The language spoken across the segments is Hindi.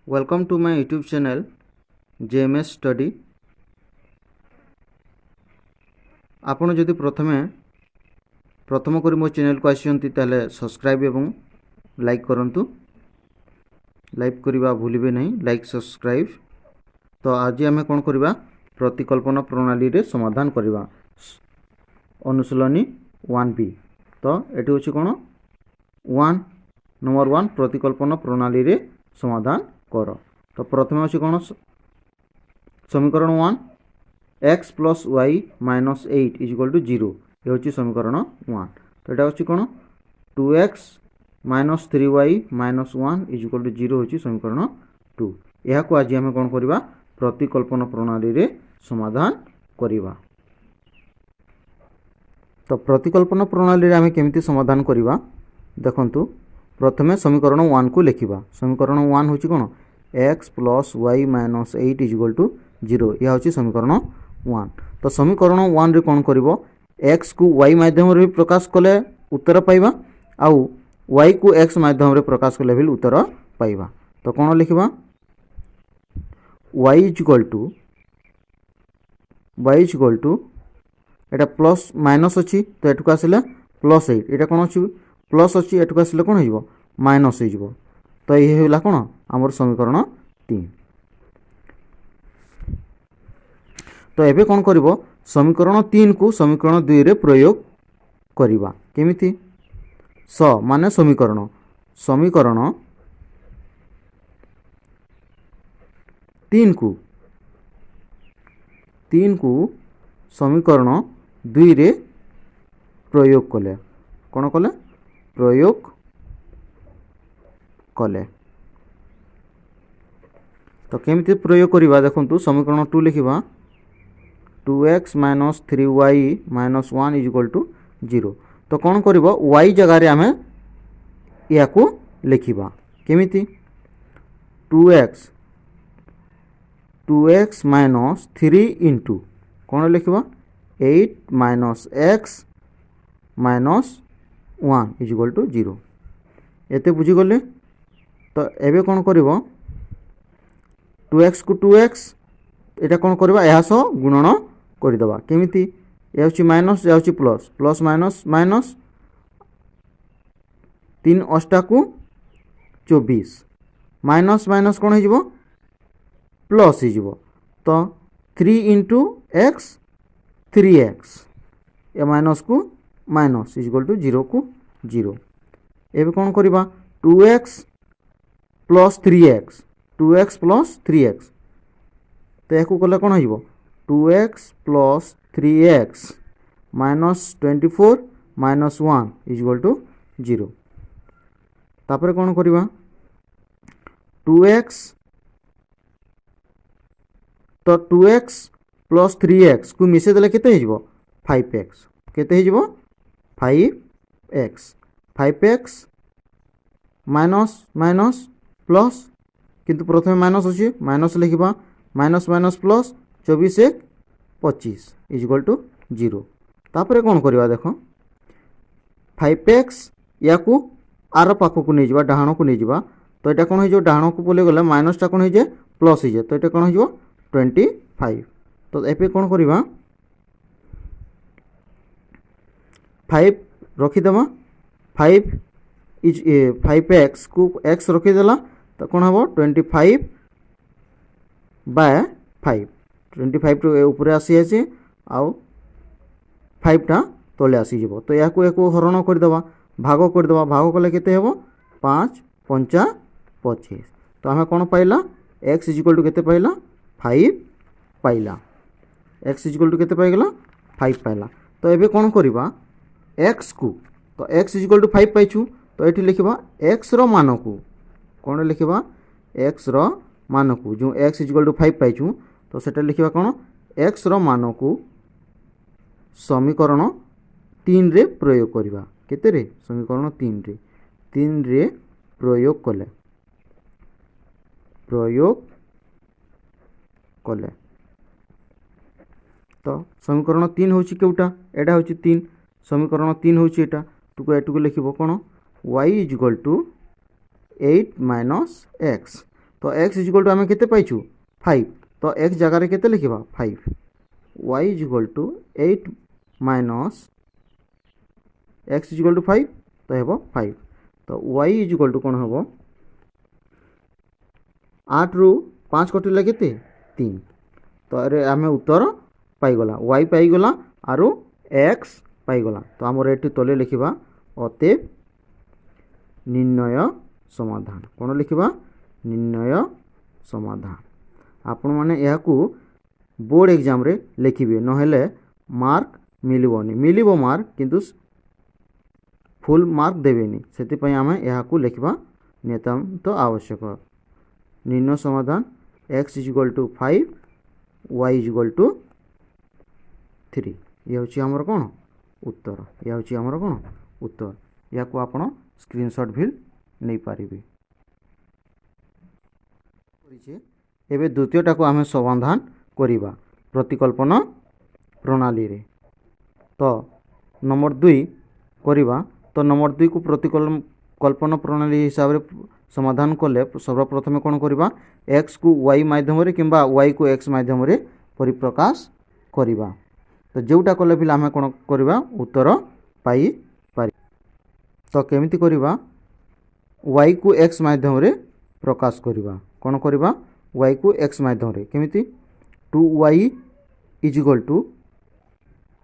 Welcome to my YouTube channel JMS study. आपण जदि प्रथम करी मो चैनल को आसियंती ताले सब्सक्राइब एवं लाइक करंतु। लाइक करबा भूलिबे नहीं, लाइक सब्सक्राइब। तो आज आम कौन करवा प्रतिकल्पना प्रणाली रे समाधान करवा अनुशीलनी 1B। तो ये हूँ कौन 1 नंबर 1 प्रतिकल्पना प्रणाली रे समाधान कर। तो प्रथम अच्छे कौन समीकरण 1 x plus y minus 8 is equal to 0। ये हूँ समीकरण 1। तो यहाँ हूँ कौन 2x minus 3y minus 1 is equal to 0 हूँ समीकरण 2। यहाँ को आज आम कौन करवा प्रतिकल्पना प्रणाली रे समाधान करवा। तो प्रतिकल्पना प्रणाली रे आम केमिति समाधान करवा देखंतु। प्रथमे समीकरण 1 को लिखिबा। समीकरण 1 हूँ कौन x plus y minus 8 is equal to 0। यह हूँ समीकरण 1। तो समीकरण 1 रे कौन करिवो x को y माध्यम रे प्रकाश कले उत्तर पाइबा, आउ y को x माध्यम रे प्रकाश कले भी उत्तर पाइबा। तो कौन लिखिबा y is equal to Etah plus minus अच्छी तो एटुक आसिले प्लस 8, एटा कौन अच्छी प्लस अच्छी एटुक आसिले कौन हो माइनस हो। तो ये होला कौन आमर समीकरण 3। तो एबे कौन करिवो समीकरण 3 को समीकरण 2 रे प्रयोग करिबा। केमिति स माने समीकरण समीकरण 3 को समीकरण 2 रे प्रयोग कले कौन कले प्रयोग कले। तो केमिति प्रयोग करिबा देखंतु। समीकरण 2 लिखिबा 2x minus 3y minus 1 is equal to 0। तो कौन करिबो y जगह रे आमे या को लिखिबा। केमिति 2x माइनस 3 इंटू कौन लिखिबा 8 minus x minus 1 is equal to 0। एते बुझी गले। तो एबे कौन करिवो 2x को 2x एटा कौन करबा यह सह गुणन करदेबा। केमिति यह हूँ माइनस यह हूँ प्लस प्लस माइनस माइनस 3 अष्टा को 24 माइनस माइनस कौन हो प्लस हो। तो 3 इंटू एक्स 3x या माइनस को माइनस इज इक्वल टू 0 को 0। एबे कौन करबा 2x plus 3x 2x plus 3x। तो या कले कौन हो 2x plus 3x minus 24 minus 1 is equal to 0। तापर कौन करबा 2x तो 2x प्लस 3x को मिसे देले केते हो 5x केते हो 5x 5x minus minus plus किंतु प्रथम माइनस अच्छे माइनस लिखा minus minus plus 24 1 25 is equal to 0। तापर कौन करवा देख 5x या को आर पाख को नहीं जावा डाहाण को नहीं जावा। तो यहाँ कौन हो डाहाण को बोले गले माइनसटा कौन हो जाए प्लस हो जाए। तो ये कौन हो 25। तो एपे कौन करवा 5 रखीदेवा 5 इज 5x को x रखीदेला तो कौन हम 25 बाय 5 25 टू ऊपर आसी आसी आउ 5टा तले आसीज। तो या हरण करदेवा भाग करदेवा भाग कले केते हेबो 5 5 25। तो आम कौन पाइला x इज इक्वल टू केते पाइला 5 पाइला x इज इक्वल टू केते पाइगला 5 पाइला। तो एबे कौन करबा x को तो x इज इक्वल टू 5 पाइछु। तो ये लिखा x रो मान को कौन लिखा x रो मान को जो x इज इक्वल टू 5 पाइछु। तो सेटा लिखा कौन x रो मान को समीकरण 3 रे प्रयोग करबा। केते रे समीकरण 3 रे प्रयोग कले तो समीकरण 3 हूँ केउटा एटा हूँ 3 समीकरण 3 हूँ एटा तुको एटुको लिखिबो कोन y is equal to 8 minus x तो x इज इक्वल टू आम के पाइछु 5 तो x जगार के लिखा 5 y is equal to 8 minus x is equal to 5 तो हे 5 तो y इज इक्वल टू कौन हम 8 रु 5 कटिले के 3 तो अरे आम उत्तर पाईगला y पाईगला आरु x पाईगला तो आमर ये तले लिखा अतएव निर्णय समाधान कौन लिखा निर्णय समाधान आपण मैंने यह बोर्ड एग्जाम रे लिखिबे नहेले मार्क मिलबनी मिलिबो मार्क किंतु फुल मार्क देवेनी से आम यह लिखा नितांत आवश्यक निर्णय समाधान x is equal to 5 y is equal to 3 ये हूँ आमर कौन उत्तर यह हूँ आमर कौन उत्तर या आपण स्क्रीनशॉट भी नहीं पारे एबे द्वितीयटा को आम समाधान करिबा प्रतिकल्पना प्रणाली रे तो नंबर 2 करिबा तो नंबर 2 को प्रतिकल्पना प्रणाली हिसाब से समाधान कले सर्वप्रथम कौन करवा x को y माध्यम रे किंबा y को x माध्यम रे परिप्रकाश करिबा तो जोटा कले भी आम कौन करवा उत्तर पाई पारि तो केमिति करवा y को x माध्यम रे प्रकाश करवा कौन करवा y को x माध्यम रे केमिति 2y इज इक्वल टू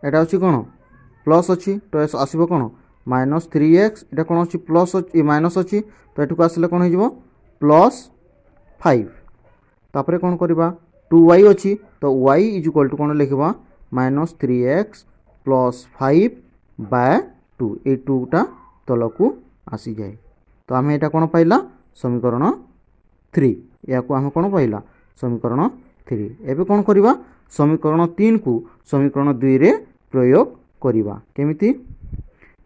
एटा अछि कोन प्लस अछि तो आसीबो कोन माइनस 3x एटा कोन अछि प्लस अछि माइनस अछि तो एठुक आसले कोन हिजबो प्लस 5 तापरे कोन करबा 2y अछि तो y इज इक्वल टू कोन लिखबा माइनस 3x प्लस 5 बाय 2 ए 2 टा तलकू आसी जाए तो आम एटा कोन पाइला समीकरण 3 या को आम कोन पाइला समीकरण 3 एबे कोन करबा समीकरण 3 को समीकरण 2 रे प्रयोग करबा केमिति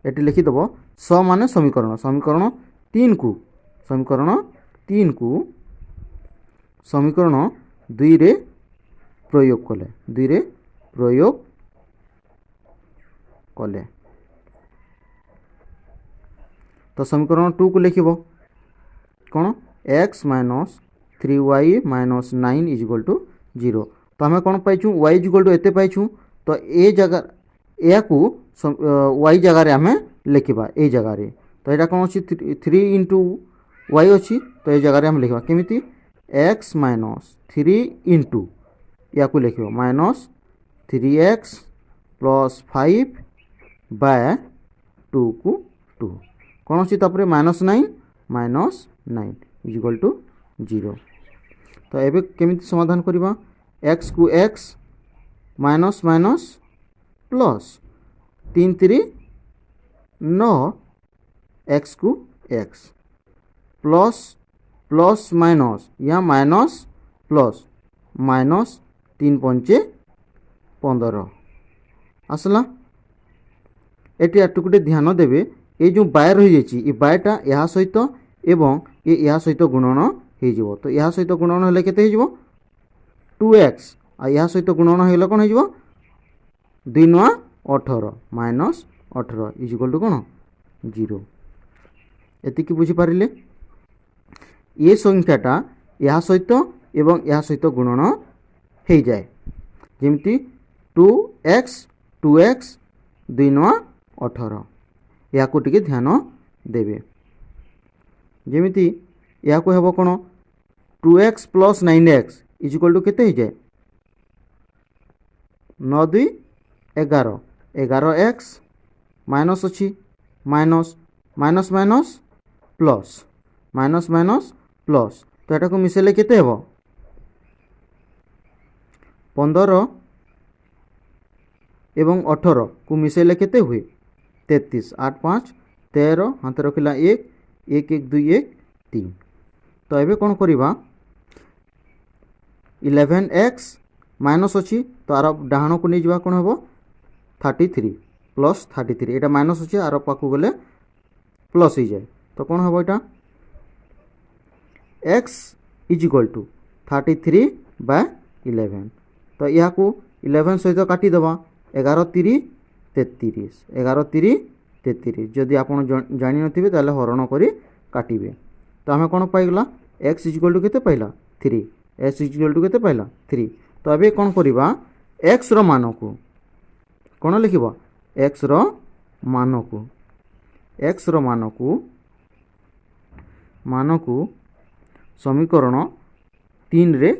एटी लिखि दबो स माने समीकरण समीकरण 3 को समीकरण 2 रे प्रयोग कले 2 रे प्रयोग कले तो समीकरण 2 को लिखिबो कोन x minus 3y minus 9 is equal to 0 तो आम कौन पाइछू y इज इक्वल टू एते पाइछू तो ए जगह या को y जगह रे आम लिखा ए जगह रे तो यहाँ कौन अच्छी 3 इंटू y अच्छी तो ये जगह आम लिखा केमिति x माइनस 3 इंटू या को लिखा माइनस 3x प्लस 5 बाय 2 को 2 कौन अच्छी तापर माइनस 9 इज इक्वल टू 0 तो एबे केमिति समाधान करबा x को x minus minus plus 3 3 9 x को x प्लस प्लस माइनस या माइनस प्लस माइनस 3 पंचे 15 आसला एटी आटुकुटे ध्यान देबे ये जो बाय रही जाइए ये बायटा यहाँ सहित एवं ये यहाँ सहित गुणन हो तो यहाँ सहित गुणन हेले केते हो 2x आ यहाँ सहित गुणन होगला कौन हो 2 9 18 माइनस 18 इज इक्वल टू कौन 0 एतिकी बुझीपारे ये संख्याटा यहाँ सहित एवं यहाँ सहित गुणन हो जाए जमती 2x 2x 2 9 18 या को टिके ध्यान देवे जमिति या को हेबो कोन 2x plus 9x is equal to केते हो जाए 9 2 11 11x माइनस अच्छी minus minus minus plus minus minus plus तो यहाँ को मिसेले केते हेबो 15 एवं 18 को मिसेले केते हुए 33 8 5 13 हाथ रखिला 1 1 1 2 1 3 तो एबे कौन करिबा 11x माइनस अच्छी तो आर डाहाण को नहीं जावा कौन हेबो 33 प्लस 33 एटा माइनस अच्छे आर पाकू गले प्लस हो जाए तो कौन हेबो एटा x is equal to 33 by 11 तो यहाँ को 11 सहित काटी दबा 11 3 33 11 3 33 जदि आप जानी नथिबे ताले हरण करी काटिबे तो आमे कोन पाइगला x इक्वल टू केते पाइला 3 x इक्वल टू केते पाइला 3 तो अबे कोन करिबा x रो मान को कोन लिखिबा x रो मान को x रो मान को समीकरण 3 रे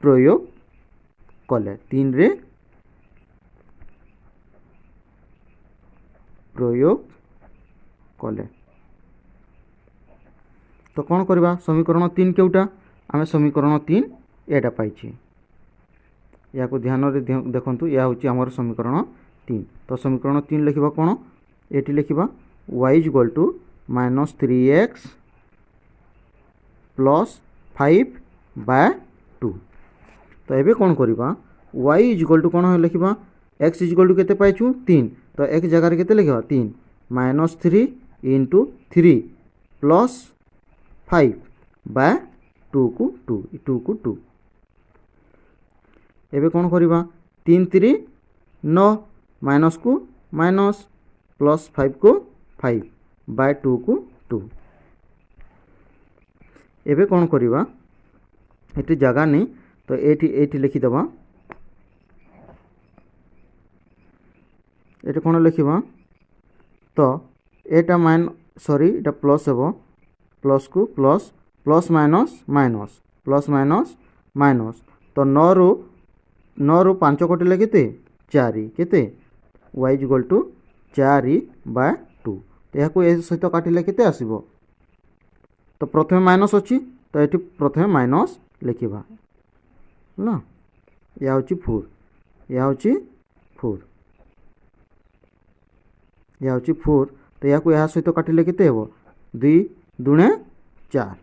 प्रयोग कले 3 रे प्रयोग कले तो कौन करवा समीकरण 3 केउटा आमे समीकरण 3 एटा पाइछि या को ध्यान रे देखंतु या होछि हमर समीकरण 3 तो समीकरण 3 लिखिबा कोन एटी लिखिबा y equal to -3x plus 5/2 तो एबे कौन करवा y इक्वल टू कोन लिखिबा x इक्वल टू केते पाइछु 3 तो एक जगह रे केते लिखिबा 3 -3 इंटू 3 प्लस 5/2 को 2 एबे कौन करवा 3 3 9 माइनस को माइनस प्लस 5 को 5/2 को 2 एबे कौन करवा एटी जगह नहीं तो एटी लिखि दबा एटा कौन लिखिबा तो एटा एटा प्लस हेबो प्लस को plus plus minus minus plus minus minus तो 9 रु 5 कटिले केते 4 केते y इक्वल टू 4/2 तो याको ए सहित काटिले केते आसीबो तो प्रथमे माइनस अछि तो एटी प्रथमे माइनस लिखिबा ना या होची 4 या होची 4 या होची 4 तो या को या सहित काटिले केते हेबो 2 दुणे 4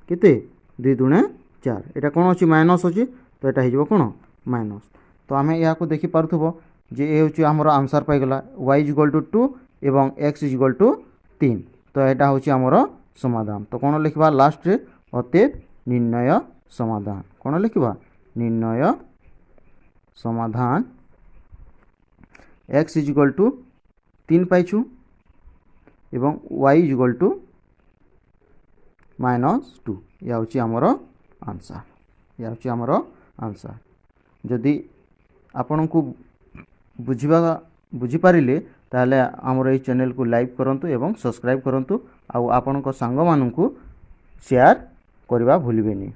केते 2 दुणे 4 एटा कोन अछि माइनस अछि तो एटा हिजबो कोन माइनस तो आमे या को देखि पारथबो जे ए होची हमर आंसर पाइ गेला y इक्वल टू 2 एवं x इक्वल टू 3 तो एटा होची हमर समाधान तो कोन लिखबा लास्ट रे अतएव निर्णय समाधान कोन लिखबा निर्णय समाधान x इक्वल टू 3 पाइछु एवं y इक्वल टू -2 या होची हमर आंसर या होची हमर आंसर जदि आपन को बुझी पारिले ताले हमर ए चैनल को लाइक करंतु एवं सब्सक्राइब करंतु आ आपन को संग मानन को शेयर करबा भूलिबेनी।